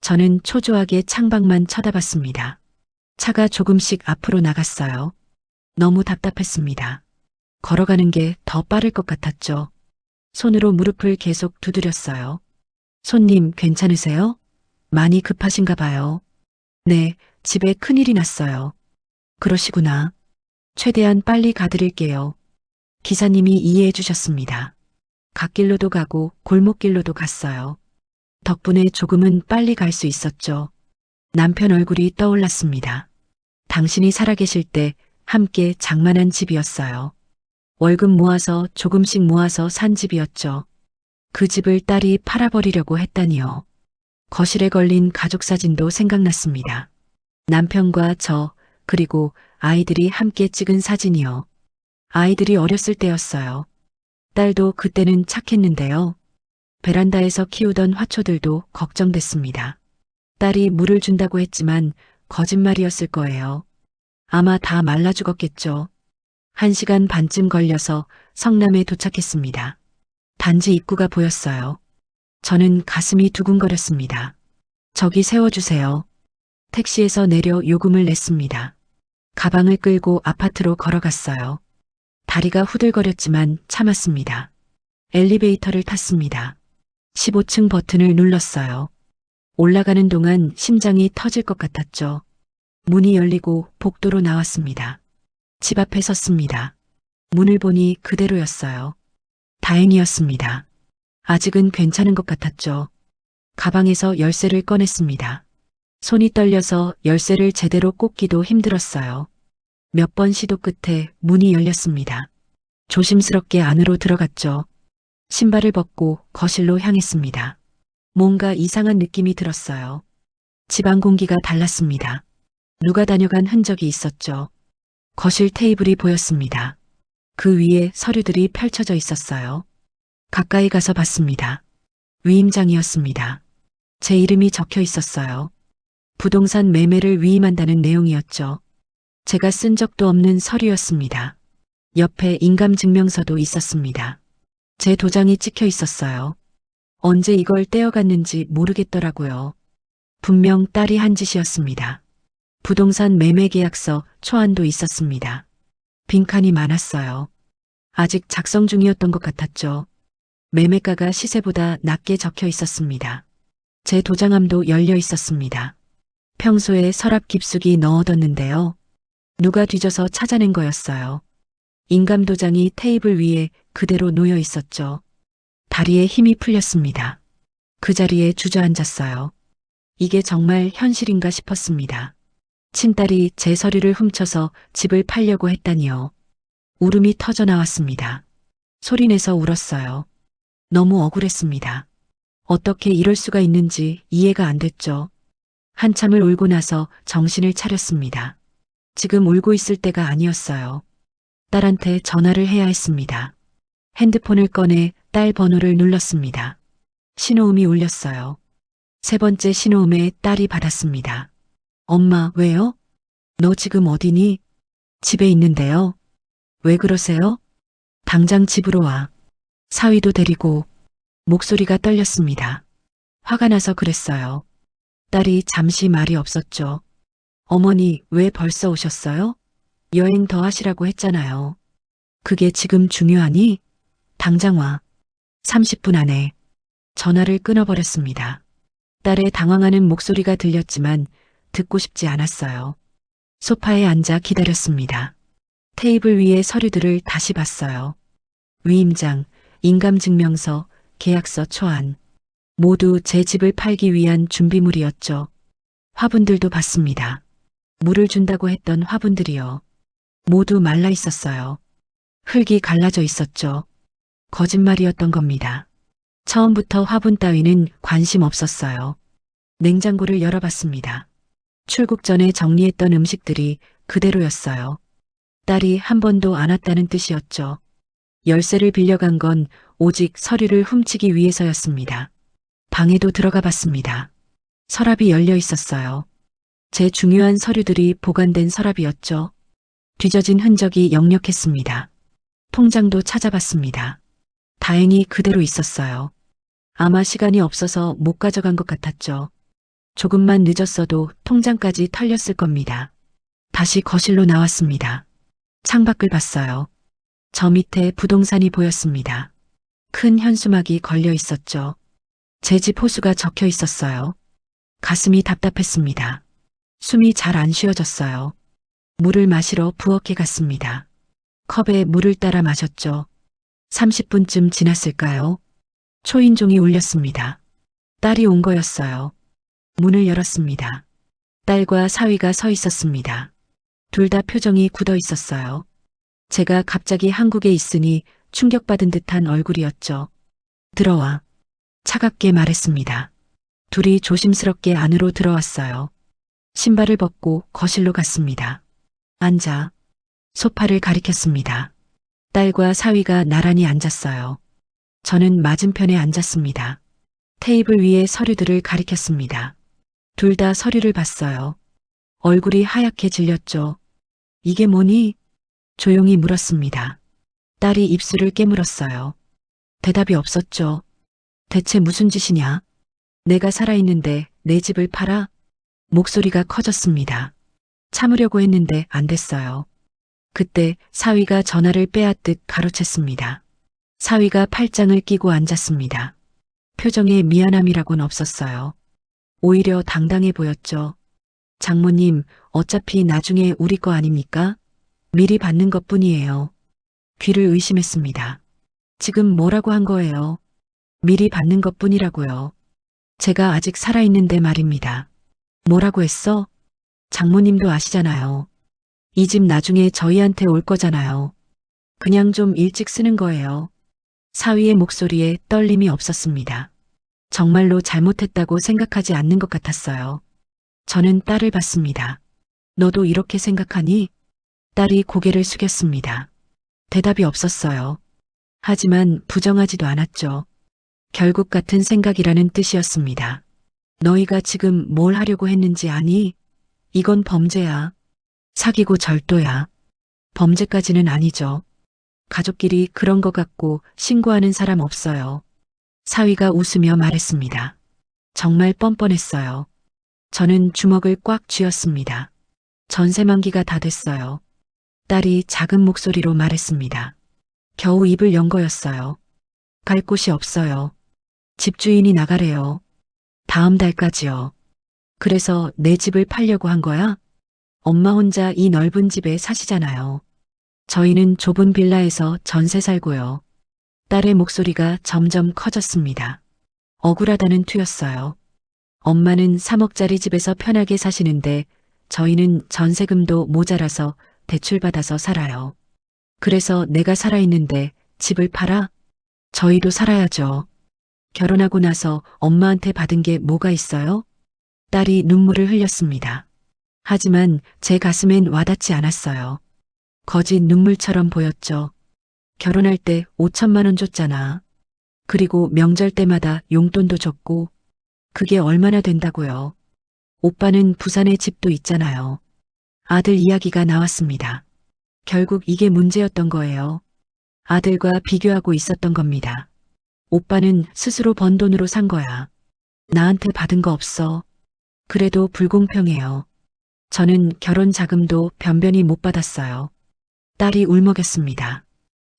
저는 초조하게 창밖만 쳐다봤습니다. 차가 조금씩 앞으로 나갔어요. 너무 답답했습니다. 걸어가는 게 더 빠를 것 같았죠. 손으로 무릎을 계속 두드렸어요. 손님 괜찮으세요? 많이 급하신가 봐요. 네, 집에 큰일이 났어요. 그러시구나. 최대한 빨리 가드릴게요. 기사님이 이해해 주셨습니다. 갓길로도 가고 골목길로도 갔어요. 덕분에 조금은 빨리 갈 수 있었죠. 남편 얼굴이 떠올랐습니다. 당신이 살아계실 때 함께 장만한 집이었어요. 월급 모아서 조금씩 모아서 산 집이었죠. 그 집을 딸이 팔아버리려고 했다니요. 거실에 걸린 가족 사진도 생각났습니다. 남편과 저, 그리고 아이들이 함께 찍은 사진이요. 아이들이 어렸을 때였어요. 딸도 그때는 착했는데요. 베란다에서 키우던 화초들도 걱정됐습니다. 딸이 물을 준다고 했지만 거짓말이었을 거예요. 아마 다 말라 죽었겠죠. 1시간 반쯤 걸려서 성남에 도착했습니다. 단지 입구가 보였어요. 저는 가슴이 두근거렸습니다. 저기 세워주세요. 택시에서 내려 요금을 냈습니다. 가방을 끌고 아파트로 걸어갔어요. 다리가 후들거렸지만 참았습니다. 엘리베이터를 탔습니다. 15층 버튼을 눌렀어요. 올라가는 동안 심장이 터질 것 같았죠. 문이 열리고 복도로 나왔습니다. 집 앞에 섰습니다. 문을 보니 그대로였어요. 다행이었습니다. 아직은 괜찮은 것 같았죠. 가방에서 열쇠를 꺼냈습니다. 손이 떨려서 열쇠를 제대로 꽂기도 힘들었어요. 몇 번 시도 끝에 문이 열렸습니다. 조심스럽게 안으로 들어갔죠. 신발을 벗고 거실로 향했습니다. 뭔가 이상한 느낌이 들었어요. 집안 공기가 달랐습니다. 누가 다녀간 흔적이 있었죠. 거실 테이블이 보였습니다. 그 위에 서류들이 펼쳐져 있었어요. 가까이 가서 봤습니다. 위임장이었습니다. 제 이름이 적혀 있었어요. 부동산 매매를 위임한다는 내용이었죠. 제가 쓴 적도 없는 서류였습니다. 옆에 인감증명서도 있었습니다. 제 도장이 찍혀 있었어요. 언제 이걸 떼어갔는지 모르겠더라고요. 분명 딸이 한 짓이었습니다. 부동산 매매 계약서 초안도 있었습니다. 빈칸이 많았어요. 아직 작성 중이었던 것 같았죠. 매매가가 시세보다 낮게 적혀 있었습니다. 제 도장함도 열려 있었습니다. 평소에 서랍 깊숙이 넣어뒀는데요. 누가 뒤져서 찾아낸 거였어요. 인감도장이 테이블 위에 그대로 놓여 있었죠. 다리에 힘이 풀렸습니다. 그 자리에 주저앉았어요. 이게 정말 현실인가 싶었습니다. 친딸이 제 서류를 훔쳐서 집을 팔려고 했다니요. 울음이 터져 나왔습니다. 소리내서 울었어요. 너무 억울했습니다. 어떻게 이럴 수가 있는지 이해가 안 됐죠. 한참을 울고 나서 정신을 차렸습니다. 지금 울고 있을 때가 아니었어요. 딸한테 전화를 해야 했습니다. 핸드폰을 꺼내 딸 번호를 눌렀습니다. 신호음이 울렸어요. 세 번째 신호음에 딸이 받았습니다. 엄마, 왜요? 너 지금 어디니? 집에 있는데요. 왜 그러세요? 당장 집으로 와. 사위도 데리고. 목소리가 떨렸습니다. 화가 나서 그랬어요. 딸이 잠시 말이 없었죠. 어머니, 왜 벌써 오셨어요? 여행 더 하시라고 했잖아요. 그게 지금 중요하니? 당장 와. 30분 안에. 전화를 끊어버렸습니다. 딸의 당황하는 목소리가 들렸지만 듣고 싶지 않았어요. 소파에 앉아 기다렸습니다. 테이블 위의 서류들을 다시 봤어요. 위임장, 인감증명서, 계약서 초안. 모두 제 집을 팔기 위한 준비물이었죠. 화분들도 봤습니다. 물을 준다고 했던 화분들이요. 모두 말라 있었어요. 흙이 갈라져 있었죠. 거짓말이었던 겁니다. 처음부터 화분 따위는 관심 없었어요. 냉장고를 열어봤습니다. 출국 전에 정리했던 음식들이 그대로였어요. 딸이 한 번도 안 왔다는 뜻이었죠. 열쇠를 빌려간 건 오직 서류를 훔치기 위해서였습니다. 방에도 들어가 봤습니다. 서랍이 열려 있었어요. 제 중요한 서류들이 보관된 서랍이었죠. 뒤져진 흔적이 역력했습니다. 통장도 찾아봤습니다. 다행히 그대로 있었어요. 아마 시간이 없어서 못 가져간 것 같았죠. 조금만 늦었어도 통장까지 털렸을 겁니다. 다시 거실로 나왔습니다. 창밖을 봤어요. 저 밑에 부동산이 보였습니다. 큰 현수막이 걸려 있었죠. 제 집 호수가 적혀 있었어요. 가슴이 답답했습니다. 숨이 잘 안 쉬어졌어요. 물을 마시러 부엌에 갔습니다. 컵에 물을 따라 마셨죠. 30분쯤 지났을까요? 초인종이 울렸습니다. 딸이 온 거였어요. 문을 열었습니다. 딸과 사위가 서 있었습니다. 둘 다 표정이 굳어 있었어요. 제가 갑자기 한국에 있으니 충격받은 듯한 얼굴이었죠. 들어와. 차갑게 말했습니다. 둘이 조심스럽게 안으로 들어왔어요. 신발을 벗고 거실로 갔습니다. 앉아. 소파를 가리켰습니다. 딸과 사위가 나란히 앉았어요. 저는 맞은편에 앉았습니다. 테이블 위에 서류들을 가리켰습니다. 둘 다 서류를 봤어요. 얼굴이 하얗게 질렸죠. 이게 뭐니? 조용히 물었습니다. 딸이 입술을 깨물었어요. 대답이 없었죠. 대체 무슨 짓이냐? 내가 살아있는데 내 집을 팔아? 목소리가 커졌습니다. 참으려고 했는데 안 됐어요. 그때 사위가 전화를 빼앗듯 가로챘습니다. 사위가 팔짱을 끼고 앉았습니다. 표정에 미안함이라곤 없었어요. 오히려 당당해 보였죠. 장모님, 어차피 나중에 우리 거 아닙니까? 미리 받는 것뿐이에요. 귀를 의심했습니다. 지금 뭐라고 한 거예요? 미리 받는 것뿐이라고요. 제가 아직 살아있는데 말입니다. 뭐라고 했어? 장모님도 아시잖아요. 이 집 나중에 저희한테 올 거잖아요. 그냥 좀 일찍 쓰는 거예요. 사위의 목소리에 떨림이 없었습니다. 정말로 잘못했다고 생각하지 않는 것 같았어요. 저는 딸을 봤습니다. 너도 이렇게 생각하니? 딸이 고개를 숙였습니다. 대답이 없었어요. 하지만 부정하지도 않았죠. 결국 같은 생각이라는 뜻이었습니다. 너희가 지금 뭘 하려고 했는지 아니? 이건 범죄야. 사기고 절도야. 범죄까지는 아니죠. 가족끼리 그런 것 같고 신고하는 사람 없어요. 사위가 웃으며 말했습니다. 정말 뻔뻔했어요. 저는 주먹을 꽉 쥐었습니다. 전세 만기가 다 됐어요. 딸이 작은 목소리로 말했습니다. 겨우 입을 연 거였어요. 갈 곳이 없어요. 집주인이 나가래요. 다음 달까지요. 그래서 내 집을 팔려고 한 거야? 엄마 혼자 이 넓은 집에 사시잖아요. 저희는 좁은 빌라에서 전세 살고요. 딸의 목소리가 점점 커졌습니다. 억울하다는 투였어요. 엄마는 3억짜리 집에서 편하게 사시는데 저희는 전세금도 모자라서 대출받아서 살아요. 그래서 내가 살아있는데 집을 팔아? 저희도 살아야죠. 결혼하고 나서 엄마한테 받은 게 뭐가 있어요? 딸이 눈물을 흘렸습니다. 하지만 제 가슴엔 와닿지 않았어요. 거짓 눈물처럼 보였죠. 결혼할 때 5천만 원 줬잖아. 그리고 명절 때마다 용돈도 줬고 그게 얼마나 된다고요. 오빠는 부산에 집도 있잖아요. 아들 이야기가 나왔습니다. 결국 이게 문제였던 거예요. 아들과 비교하고 있었던 겁니다. 오빠는 스스로 번 돈으로 산 거야. 나한테 받은 거 없어. 그래도 불공평해요. 저는 결혼 자금도 변변히 못 받았어요. 딸이 울먹였습니다.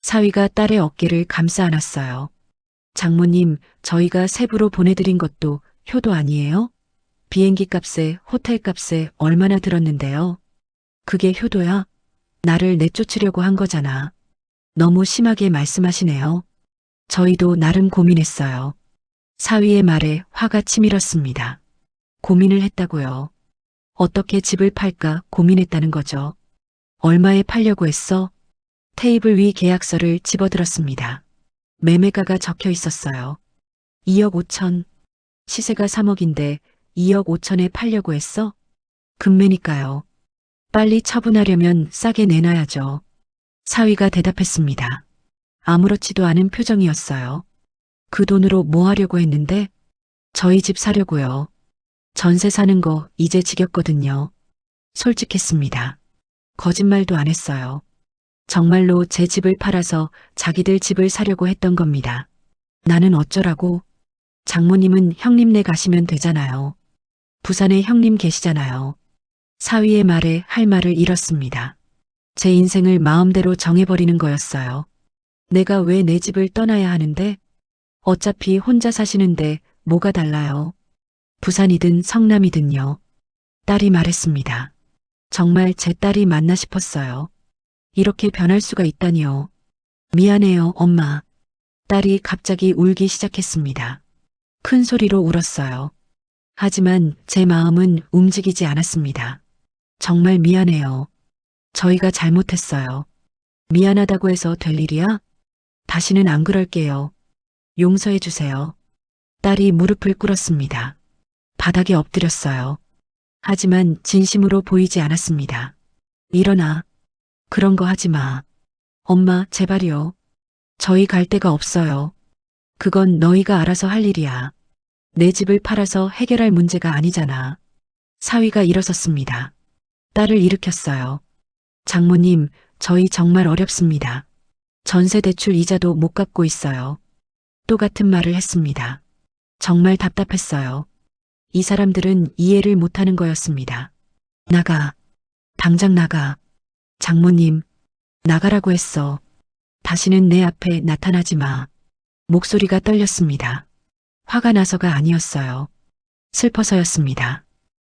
사위가 딸의 어깨를 감싸 안았어요. 장모님, 저희가 세부로 보내드린 것도 효도 아니에요? 비행기 값에 호텔 값에 얼마나 들었는데요? 그게 효도야? 나를 내쫓으려고 한 거잖아. 너무 심하게 말씀하시네요. 저희도 나름 고민했어요. 사위의 말에 화가 치밀었습니다. 고민을 했다고요. 어떻게 집을 팔까 고민했다는 거죠. 얼마에 팔려고 했어? 테이블 위 계약서를 집어들었습니다. 매매가가 적혀 있었어요. 2억 5천. 시세가 3억인데 2억 5천에 팔려고 했어? 금매니까요. 빨리 처분하려면 싸게 내놔야죠. 사위가 대답했습니다. 아무렇지도 않은 표정이었어요. 그 돈으로 뭐 하려고 했는데? 저희 집 사려고요. 전세 사는 거 이제 지겹거든요. 솔직했습니다. 거짓말도 안 했어요. 정말로 제 집을 팔아서 자기들 집을 사려고 했던 겁니다. 나는 어쩌라고? 장모님은 형님네 가시면 되잖아요. 부산에 형님 계시잖아요. 사위의 말에 할 말을 잃었습니다. 제 인생을 마음대로 정해버리는 거였어요. 내가 왜 내 집을 떠나야 하는데? 어차피 혼자 사시는데 뭐가 달라요? 부산이든 성남이든요. 딸이 말했습니다. 정말 제 딸이 맞나 싶었어요. 이렇게 변할 수가 있다니요. 미안해요, 엄마. 딸이 갑자기 울기 시작했습니다. 큰 소리로 울었어요. 하지만 제 마음은 움직이지 않았습니다. 정말 미안해요. 저희가 잘못했어요. 미안하다고 해서 될 일이야? 다시는 안 그럴게요. 용서해 주세요. 딸이 무릎을 꿇었습니다. 바닥에 엎드렸어요. 하지만 진심으로 보이지 않았습니다. 일어나. 그런 거 하지 마. 엄마, 제발요. 저희 갈 데가 없어요. 그건 너희가 알아서 할 일이야. 내 집을 팔아서 해결할 문제가 아니잖아. 사위가 일어섰습니다. 딸을 일으켰어요. 장모님, 저희 정말 어렵습니다. 전세 대출 이자도 못 갚고 있어요. 또 같은 말을 했습니다. 정말 답답했어요. 이 사람들은 이해를 못하는 거였습니다. 나가. 당장 나가. 장모님, 나가라고 했어. 다시는 내 앞에 나타나지 마. 목소리가 떨렸습니다. 화가 나서가 아니었어요. 슬퍼서였습니다.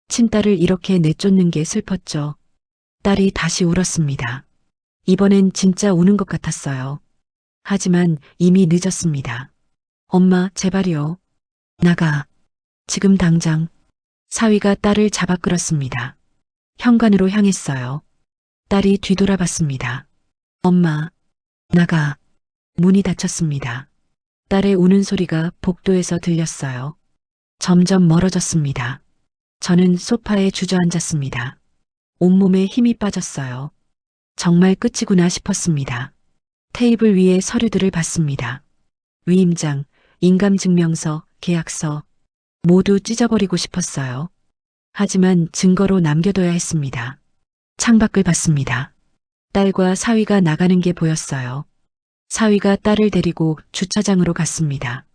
친딸을 이렇게 내쫓는 게 슬펐죠. 딸이 다시 울었습니다. 이번엔 진짜 우는 것 같았어요. 하지만 이미 늦었습니다. 엄마, 제발요. 나가. 지금 당장. 사위가 딸을 잡아 끌었습니다. 현관으로 향했어요. 딸이 뒤돌아봤습니다. 엄마, 나가. 문이 닫혔습니다. 딸의 우는 소리가 복도에서 들렸어요. 점점 멀어졌습니다. 저는 소파에 주저앉았습니다. 온몸에 힘이 빠졌어요. 정말 끝이구나 싶었습니다. 테이블 위에 서류들을 봤습니다. 위임장, 인감증명서, 계약서 모두 찢어버리고 싶었어요. 하지만 증거로 남겨둬야 했습니다. 창밖을 봤습니다. 딸과 사위가 나가는 게 보였어요. 사위가 딸을 데리고 주차장으로 갔습니다.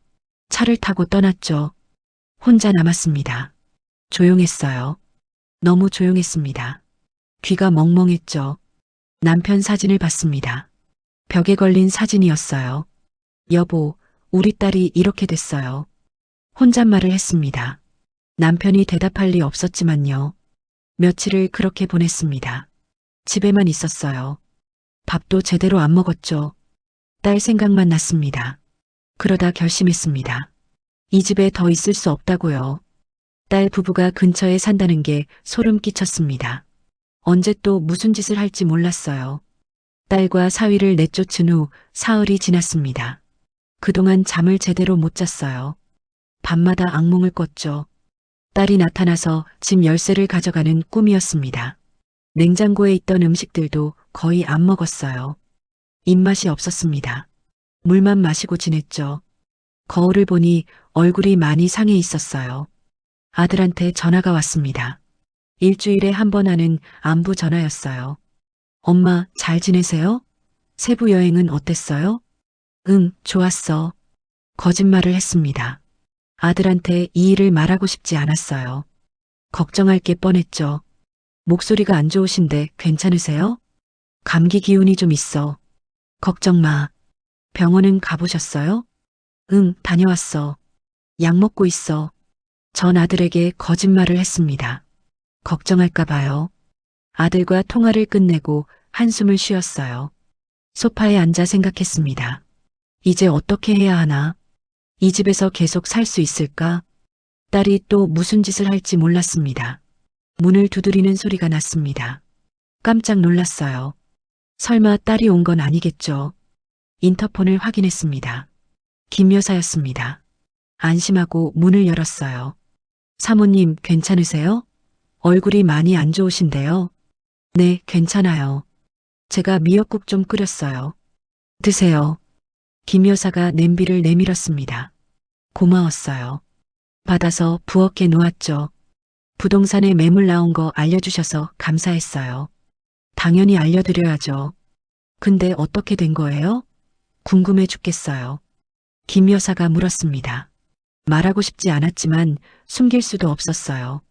차를 타고 떠났죠. 혼자 남았습니다. 조용했어요. 너무 조용했습니다. 귀가 멍멍했죠. 남편 사진을 봤습니다. 벽에 걸린 사진이었어요. 여보, 우리 딸이 이렇게 됐어요. 혼잣말을 했습니다. 남편이 대답할 리 없었지만요. 며칠을 그렇게 보냈습니다. 집에만 있었어요. 밥도 제대로 안 먹었죠. 딸 생각만 났습니다. 그러다 결심했습니다. 이 집에 더 있을 수 없다고요. 딸 부부가 근처에 산다는 게 소름 끼쳤습니다. 언제 또 무슨 짓을 할지 몰랐어요. 딸과 사위를 내쫓은 후 사흘이 지났습니다. 그동안 잠을 제대로 못 잤어요. 밤마다 악몽을 꿨죠. 딸이 나타나서 집 열쇠를 가져가는 꿈이었습니다. 냉장고에 있던 음식들도 거의 안 먹었어요. 입맛이 없었습니다. 물만 마시고 지냈죠. 거울을 보니 얼굴이 많이 상해 있었어요. 아들한테 전화가 왔습니다. 일주일에 한 번 하는 안부 전화였어요. 엄마, 잘 지내세요? 세부 여행은 어땠어요? 응, 좋았어. 거짓말을 했습니다. 아들한테 이 일을 말하고 싶지 않았어요. 걱정할 게 뻔했죠. 목소리가 안 좋으신데 괜찮으세요? 감기 기운이 좀 있어. 걱정 마. 병원은 가보셨어요? 응, 다녀왔어. 약 먹고 있어. 전 아들에게 거짓말을 했습니다. 걱정할까 봐요. 아들과 통화를 끝내고 한숨을 쉬었어요. 소파에 앉아 생각했습니다. 이제 어떻게 해야 하나? 이 집에서 계속 살 수 있을까? 딸이 또 무슨 짓을 할지 몰랐습니다. 문을 두드리는 소리가 났습니다. 깜짝 놀랐어요. 설마 딸이 온 건 아니겠죠? 인터폰을 확인했습니다. 김 여사였습니다. 안심하고 문을 열었어요. 사모님, 괜찮으세요? 얼굴이 많이 안 좋으신데요. 네, 괜찮아요. 제가 미역국 좀 끓였어요. 드세요. 김 여사가 냄비를 내밀었습니다. 고마웠어요. 받아서 부엌에 놓았죠. 부동산에 매물 나온 거 알려주셔서 감사했어요. 당연히 알려드려야죠. 근데 어떻게 된 거예요? 궁금해 죽겠어요. 김 여사가 물었습니다. 말하고 싶지 않았지만 숨길 수도 없었어요.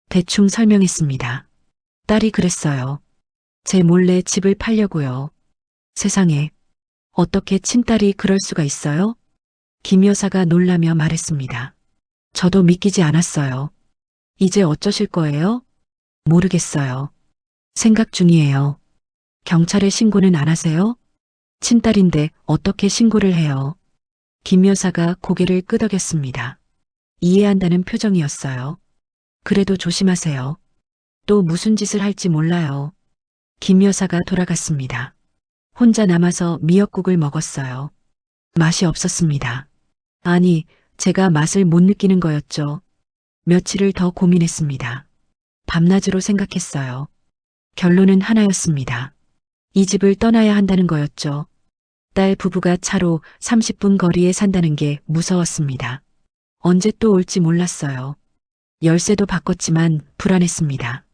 대충 설명했습니다. 딸이 그랬어요. 제 몰래 집을 팔려고요. 세상에, 어떻게 친딸이 그럴 수가 있어요? 김 여사가 놀라며 말했습니다. 저도 믿기지 않았어요. 이제 어쩌실 거예요? 모르겠어요. 생각 중이에요. 경찰에 신고는 안 하세요? 친딸인데 어떻게 신고를 해요? 김 여사가 고개를 끄덕였습니다. 이해한다는 표정이었어요. 그래도 조심하세요. 또 무슨 짓을 할지 몰라요. 김 여사가 돌아갔습니다. 혼자 남아서 미역국을 먹었어요. 맛이 없었습니다. 아니, 제가 맛을 못 느끼는 거였죠. 며칠을 더 고민했습니다. 밤낮으로 생각했어요. 결론은 하나였습니다. 이 집을 떠나야 한다는 거였죠. 딸 부부가 차로 30분 거리에 산다는 게 무서웠습니다. 언제 또 올지 몰랐어요. 열쇠도 바꿨지만 불안했습니다.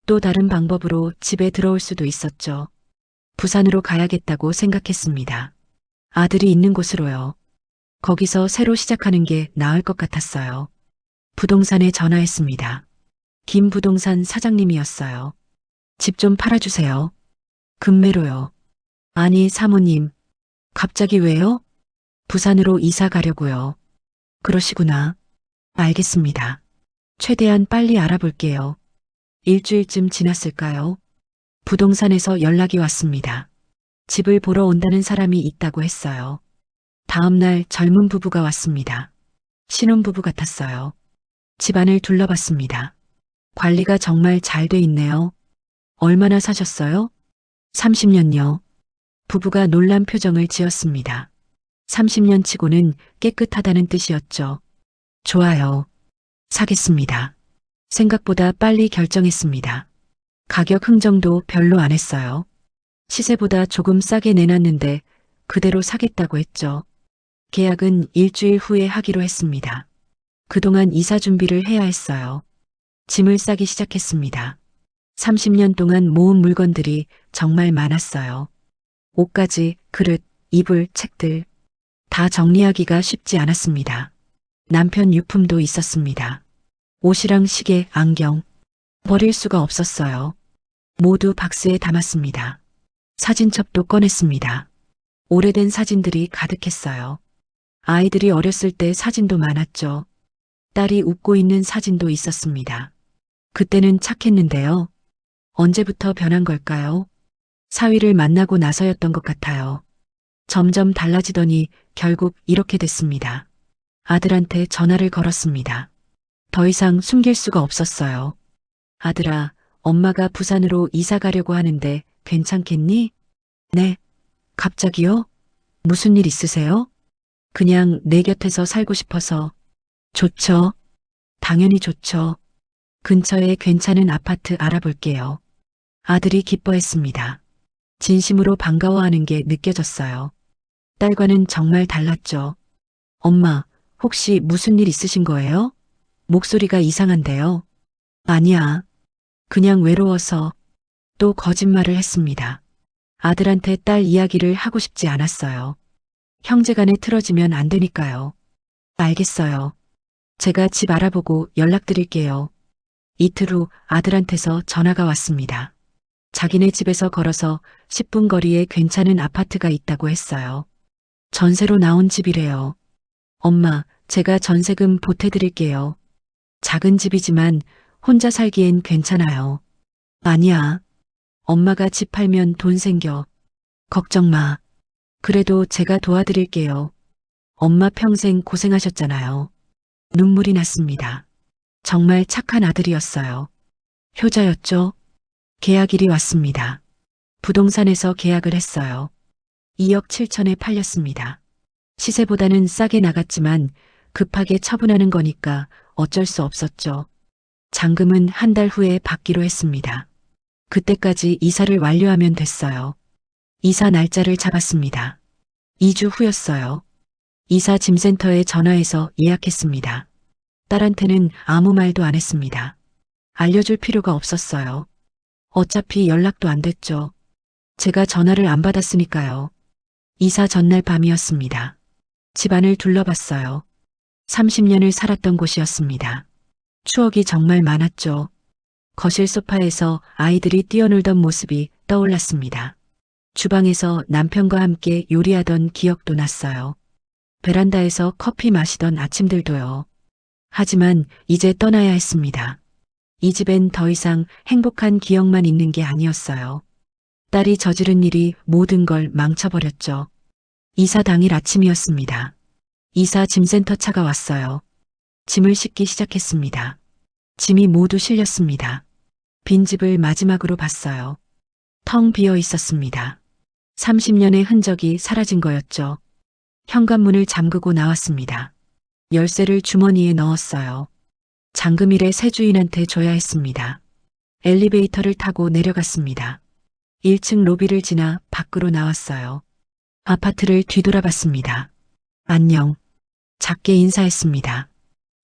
또 다른 방법으로 집에 들어올 수도 있었죠. 부산으로 가야겠다고 생각했습니다. 아들이 있는 곳으로요. 거기서 새로 시작하는 게 나을 것 같았어요. 부동산에 전화했습니다. 김 부동산 사장님이었어요. 집 좀 팔아주세요. 금매로요. 아니, 사모님. 갑자기 왜요? 부산으로 이사 가려고요. 그러시구나. 알겠습니다. 최대한 빨리 알아볼게요. 일주일쯤 지났을까요? 부동산에서 연락이 왔습니다. 집을 보러 온다는 사람이 있다고 했어요. 다음 날 젊은 부부가 왔습니다. 신혼부부 같았어요. 집안을 둘러봤습니다. 관리가 정말 잘 돼 있네요. 얼마나 사셨어요? 30년요. 부부가 놀란 표정을 지었습니다. 30년 치고는 깨끗하다는 뜻이었죠. 좋아요. 사겠습니다. 생각보다 빨리 결정했습니다. 가격 흥정도 별로 안 했어요. 시세보다 조금 싸게 내놨는데 그대로 사겠다고 했죠. 계약은 일주일 후에 하기로 했습니다. 그동안 이사 준비를 해야 했어요. 짐을 싸기 시작했습니다. 30년 동안 모은 물건들이 정말 많았어요. 옷가지, 그릇, 이불, 책들. 다 정리하기가 쉽지 않았습니다. 남편 유품도 있었습니다. 옷이랑 시계, 안경. 버릴 수가 없었어요. 모두 박스에 담았습니다. 사진첩도 꺼냈습니다. 오래된 사진들이 가득했어요. 아이들이 어렸을 때 사진도 많았죠. 딸이 웃고 있는 사진도 있었습니다. 그때는 착했는데요. 언제부터 변한 걸까요? 사위를 만나고 나서였던 것 같아요. 점점 달라지더니 결국 이렇게 됐습니다. 아들한테 전화를 걸었습니다. 더 이상 숨길 수가 없었어요. 아들아, 엄마가 부산으로 이사 가려고 하는데 괜찮겠니? 네. 갑자기요? 무슨 일 있으세요? 그냥 내 곁에서 살고 싶어서. 좋죠. 당연히 좋죠. 근처에 괜찮은 아파트 알아볼게요. 아들이 기뻐했습니다. 진심으로 반가워하는 게 느껴졌어요. 딸과는 정말 달랐죠. 엄마, 혹시 무슨 일 있으신 거예요? 목소리가 이상한데요. 아니야. 그냥 외로워서. 또 거짓말을 했습니다. 아들한테 딸 이야기를 하고 싶지 않았어요. 형제간에 틀어지면 안 되니까요. 알겠어요. 제가 집 알아보고 연락드릴게요. 이틀 후 아들한테서 전화가 왔습니다. 자기네 집에서 걸어서 10분 거리에 괜찮은 아파트가 있다고 했어요. 전세로 나온 집이래요. 엄마, 제가 전세금 보태드릴게요. 작은 집이지만 혼자 살기엔 괜찮아요. 아니야. 엄마가 집 팔면 돈 생겨. 걱정 마. 그래도 제가 도와드릴게요. 엄마 평생 고생하셨잖아요. 눈물이 났습니다. 정말 착한 아들이었어요. 효자였죠? 계약일이 왔습니다. 부동산에서 계약을 했어요. 2억 7천에 팔렸습니다. 시세보다는 싸게 나갔지만 급하게 처분하는 거니까 어쩔 수 없었죠. 잔금은 한 달 후에 받기로 했습니다. 그때까지 이사를 완료하면 됐어요. 이사 날짜를 잡았습니다. 2주 후였어요. 이사 짐센터에 전화해서 예약했습니다. 딸한테는 아무 말도 안 했습니다. 알려줄 필요가 없었어요. 어차피 연락도 안 됐죠. 제가 전화를 안 받았으니까요. 이사 전날 밤이었습니다. 집안을 둘러봤어요. 30년을 살았던 곳이었습니다. 추억이 정말 많았죠. 거실 소파에서 아이들이 뛰어놀던 모습이 떠올랐습니다. 주방에서 남편과 함께 요리하던 기억도 났어요. 베란다에서 커피 마시던 아침들도요. 하지만 이제 떠나야 했습니다. 이 집엔 더 이상 행복한 기억만 있는 게 아니었어요. 딸이 저지른 일이 모든 걸 망쳐버렸죠. 이사 당일 아침이었습니다. 이사 짐센터 차가 왔어요. 짐을 싣기 시작했습니다. 짐이 모두 실렸습니다. 빈집을 마지막으로 봤어요. 텅 비어 있었습니다. 30년의 흔적이 사라진 거였죠. 현관문을 잠그고 나왔습니다. 열쇠를 주머니에 넣었어요. 잠금일에 새 주인한테 줘야 했습니다. 엘리베이터를 타고 내려갔습니다. 1층 로비를 지나 밖으로 나왔어요. 아파트를 뒤돌아봤습니다. 안녕. 작게 인사했습니다.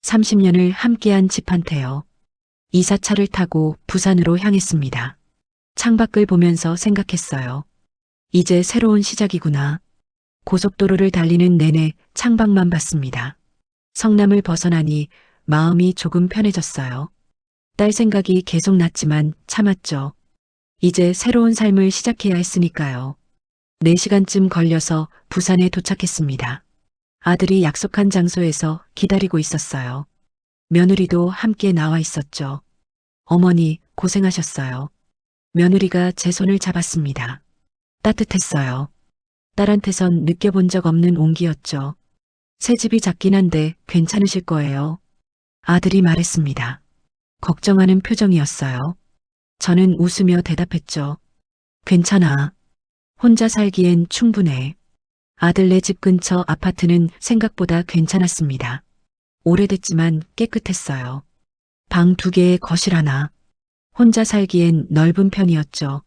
30년을 함께한 집한테요. 이사차를 타고 부산으로 향했습니다. 창밖을 보면서 생각했어요. 이제 새로운 시작이구나. 고속도로를 달리는 내내 창밖만 봤습니다. 성남을 벗어나니 마음이 조금 편해졌어요. 딸 생각이 계속 났지만 참았죠. 이제 새로운 삶을 시작해야 했으니까요. 4시간쯤 걸려서 부산에 도착했습니다. 아들이 약속한 장소에서 기다리고 있었어요. 며느리도 함께 나와 있었죠. 어머니 고생하셨어요. 며느리가 제 손을 잡았습니다. 따뜻했어요. 딸한테선 느껴본 적 없는 온기였죠. 새 집이 작긴 한데 괜찮으실 거예요. 아들이 말했습니다. 걱정하는 표정이었어요. 저는 웃으며 대답했죠. 괜찮아. 혼자 살기엔 충분해. 아들네 집 근처 아파트는 생각보다 괜찮았습니다. 오래됐지만 깨끗했어요. 방 2개에 거실 하나. 혼자 살기엔 넓은 편이었죠.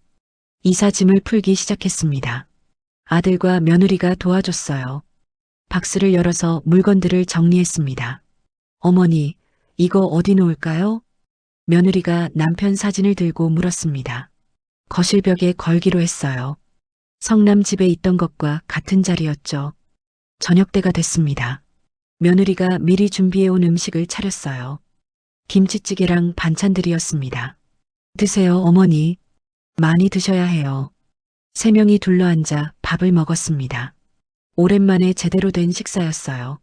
이사 짐을 풀기 시작했습니다. 아들과 며느리가 도와줬어요. 박스를 열어서 물건들을 정리했습니다. 어머니, 이거 어디 놓을까요? 며느리가 남편 사진을 들고 물었습니다. 거실 벽에 걸기로 했어요. 성남 집에 있던 것과 같은 자리였죠. 저녁 때가 됐습니다. 며느리가 미리 준비해온 음식을 차렸어요. 김치찌개랑 반찬들이었습니다. 드세요, 어머니. 많이 드셔야 해요. 3명이 둘러앉아 밥을 먹었습니다. 오랜만에 제대로 된 식사였어요.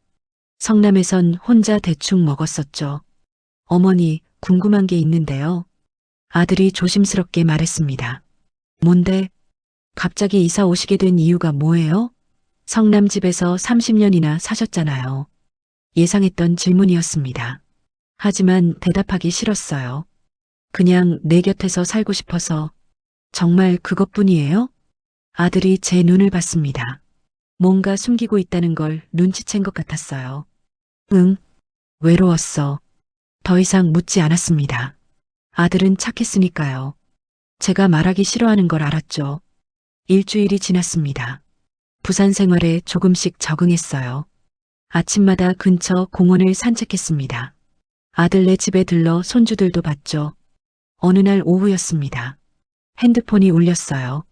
성남에선 혼자 대충 먹었었죠. 어머니, 궁금한 게 있는데요. 아들이 조심스럽게 말했습니다. 뭔데? 갑자기 이사 오시게 된 이유가 뭐예요? 성남 집에서 30년이나 사셨잖아요. 예상했던 질문이었습니다. 하지만 대답하기 싫었어요. 그냥 내 곁에서 살고 싶어서. 정말 그것뿐이에요? 아들이 제 눈을 봤습니다. 뭔가 숨기고 있다는 걸 눈치챈 것 같았어요. 응, 외로웠어. 더 이상 묻지 않았습니다. 아들은 착했으니까요. 제가 말하기 싫어하는 걸 알았죠. 일주일이 지났습니다. 부산 생활에 조금씩 적응했어요. 아침마다 근처 공원을 산책했습니다. 아들네 집에 들러 손주들도 봤죠. 어느 날 오후였습니다. 핸드폰이 울렸어요.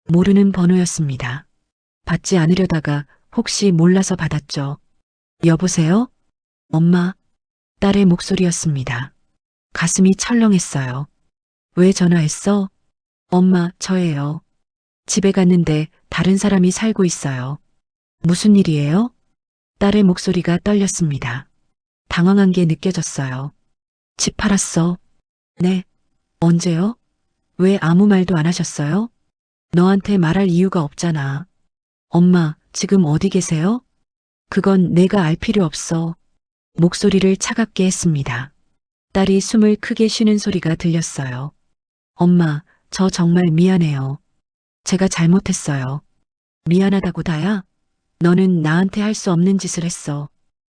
모르는 번호였습니다. 받지 않으려다가 혹시 몰라서 받았죠. 여보세요? 엄마. 딸의 목소리였습니다. 가슴이 철렁했어요. 왜 전화했어? 엄마, 저예요. 집에 갔는데 다른 사람이 살고 있어요. 무슨 일이에요? 딸의 목소리가 떨렸습니다. 당황한 게 느껴졌어요. 집 팔았어. 네. 언제요? 왜 아무 말도 안 하셨어요? 너한테 말할 이유가 없잖아. 엄마, 지금 어디 계세요? 그건 내가 알 필요 없어. 목소리를 차갑게 했습니다. 딸이 숨을 크게 쉬는 소리가 들렸어요. 엄마, 저 정말 미안해요. 제가 잘못했어요. 미안하다고 다야? 너는 나한테 할 수 없는 짓을 했어.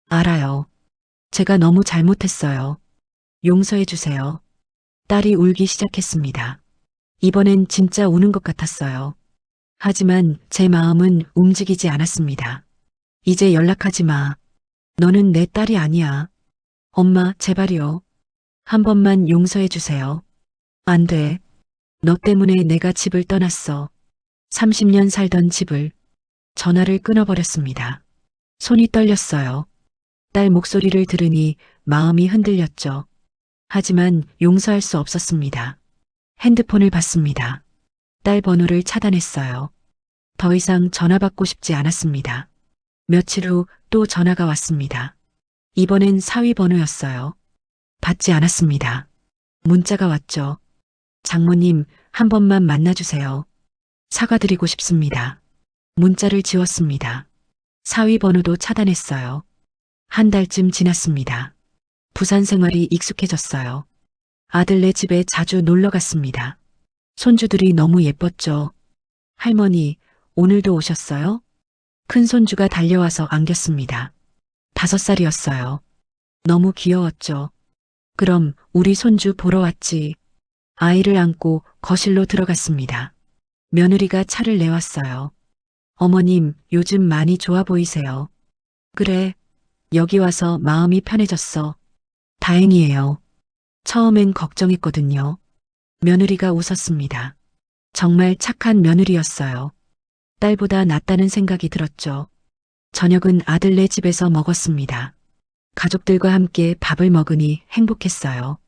알아요. 제가 너무 잘못했어요. 용서해 주세요. 딸이 울기 시작했습니다. 이번엔 진짜 우는 것 같았어요. 하지만 제 마음은 움직이지 않았습니다. 이제 연락하지 마. 너는 내 딸이 아니야. 엄마, 제발요. 한 번만 용서해 주세요. 안 돼. 너 때문에 내가 집을 떠났어. 30년 살던 집을. 전화를 끊어버렸습니다. 손이 떨렸어요. 딸 목소리를 들으니 마음이 흔들렸죠. 하지만 용서할 수 없었습니다. 핸드폰을 받습니다. 딸 번호를 차단했어요. 더 이상 전화 받고 싶지 않았습니다. 며칠 후 또 전화가 왔습니다. 이번엔 사위 번호였어요. 받지 않았습니다. 문자가 왔죠. 장모님, 한 번만 만나주세요. 사과드리고 싶습니다. 문자를 지웠습니다. 사위 번호도 차단했어요. 한 달쯤 지났습니다. 부산 생활이 익숙해졌어요. 아들네 집에 자주 놀러 갔습니다. 손주들이 너무 예뻤죠. 할머니, 오늘도 오셨어요? 큰 손주가 달려와서 안겼습니다. 5살이었어요. 너무 귀여웠죠. 그럼 우리 손주 보러 왔지. 아이를 안고 거실로 들어갔습니다. 며느리가 차를 내왔어요. 어머님, 요즘 많이 좋아 보이세요. 그래, 여기 와서 마음이 편해졌어. 다행이에요. 처음엔 걱정했거든요. 며느리가 웃었습니다. 정말 착한 며느리였어요. 딸보다 낫다는 생각이 들었죠. 저녁은 아들네 집에서 먹었습니다. 가족들과 함께 밥을 먹으니 행복했어요.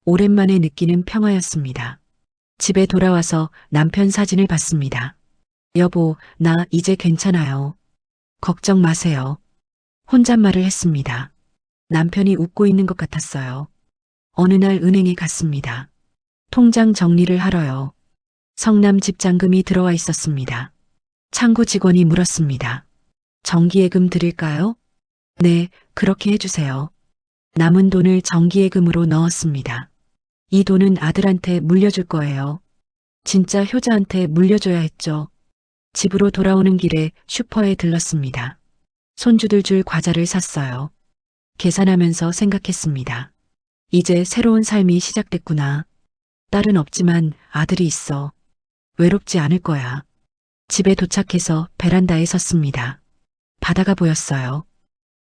오랜만에 느끼는 평화였습니다. 집에 돌아와서 남편 사진을 봤습니다. 여보, 나 이제 괜찮아요. 걱정 마세요. 혼잣말을 했습니다. 남편이 웃고 있는 것 같았어요. 어느 날 은행에 갔습니다. 통장 정리를 하러요. 성남 집장금이 들어와 있었습니다. 창구 직원이 물었습니다. 정기예금 드릴까요? 네, 그렇게 해주세요. 남은 돈을 정기예금으로 넣었습니다. 이 돈은 아들한테 물려줄 거예요. 진짜 효자한테 물려줘야 했죠. 집으로 돌아오는 길에 슈퍼에 들렀습니다. 손주들 줄 과자를 샀어요. 계산하면서 생각했습니다. 이제 새로운 삶이 시작됐구나. 딸은 없지만 아들이 있어. 외롭지 않을 거야. 집에 도착해서 베란다에 섰습니다. 바다가 보였어요.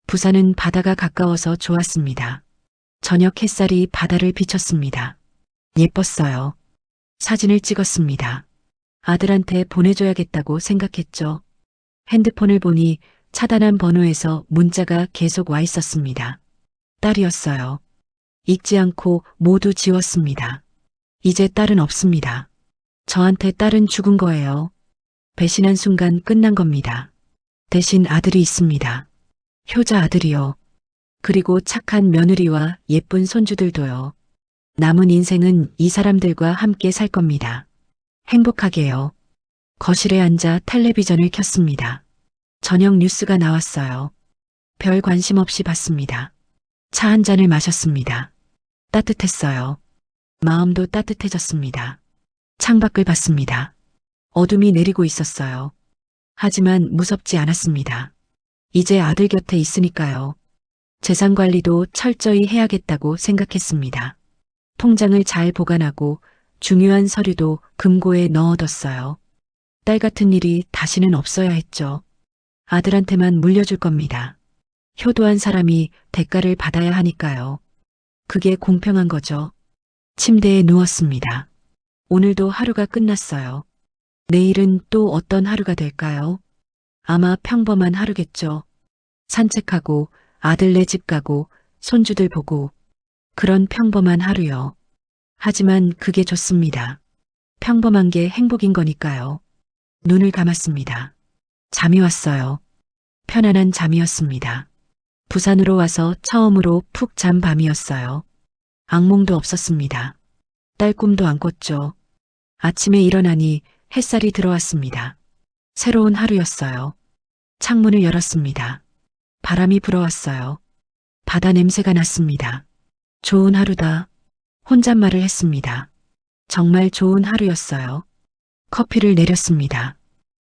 부산은 바다가 가까워서 좋았습니다. 저녁 햇살이 바다를 비쳤습니다. 예뻤어요. 사진을 찍었습니다. 아들한테 보내줘야겠다고 생각했죠. 핸드폰을 보니 차단한 번호에서 문자가 계속 와 있었습니다. 딸이었어요. 읽지 않고 모두 지웠습니다. 이제 딸은 없습니다. 저한테 딸은 죽은 거예요. 배신한 순간 끝난 겁니다. 대신 아들이 있습니다. 효자 아들이요. 그리고 착한 며느리와 예쁜 손주들도요. 남은 인생은 이 사람들과 함께 살 겁니다. 행복하게요. 거실에 앉아 텔레비전을 켰습니다. 저녁 뉴스가 나왔어요. 별 관심 없이 봤습니다. 차 한 잔을 마셨습니다. 따뜻했어요. 마음도 따뜻해졌습니다. 창밖을 봤습니다. 어둠이 내리고 있었어요. 하지만 무섭지 않았습니다. 이제 아들 곁에 있으니까요. 재산 관리도 철저히 해야겠다고 생각했습니다. 통장을 잘 보관하고 중요한 서류도 금고에 넣어뒀어요. 딸 같은 일이 다시는 없어야 했죠. 아들한테만 물려줄 겁니다. 효도한 사람이 대가를 받아야 하니까요. 그게 공평한 거죠. 침대에 누웠습니다. 오늘도 하루가 끝났어요. 내일은 또 어떤 하루가 될까요? 아마 평범한 하루겠죠. 산책하고 아들네 집 가고 손주들 보고 그런 평범한 하루요. 하지만 그게 좋습니다. 평범한 게 행복인 거니까요. 눈을 감았습니다. 잠이 왔어요. 편안한 잠이었습니다. 부산으로 와서 처음으로 푹 잔 밤이었어요. 악몽도 없었습니다. 딸 꿈도 안 꿨죠. 아침에 일어나니 햇살이 들어왔습니다. 새로운 하루였어요. 창문을 열었습니다. 바람이 불어왔어요. 바다 냄새가 났습니다. 좋은 하루다. 혼잣말을 했습니다. 정말 좋은 하루였어요. 커피를 내렸습니다.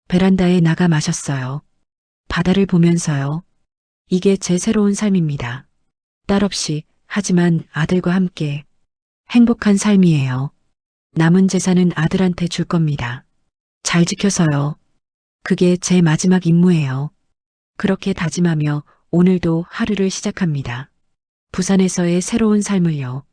베란다에 나가 마셨어요. 바다를 보면서요. 이게 제 새로운 삶입니다. 딸 없이 하지만 아들과 함께 행복한 삶이에요. 남은 재산은 아들한테 줄 겁니다. 잘 지켜서요. 그게 제 마지막 임무예요. 그렇게 다짐하며 오늘도 하루를 시작합니다. 부산에서의 새로운 삶을요.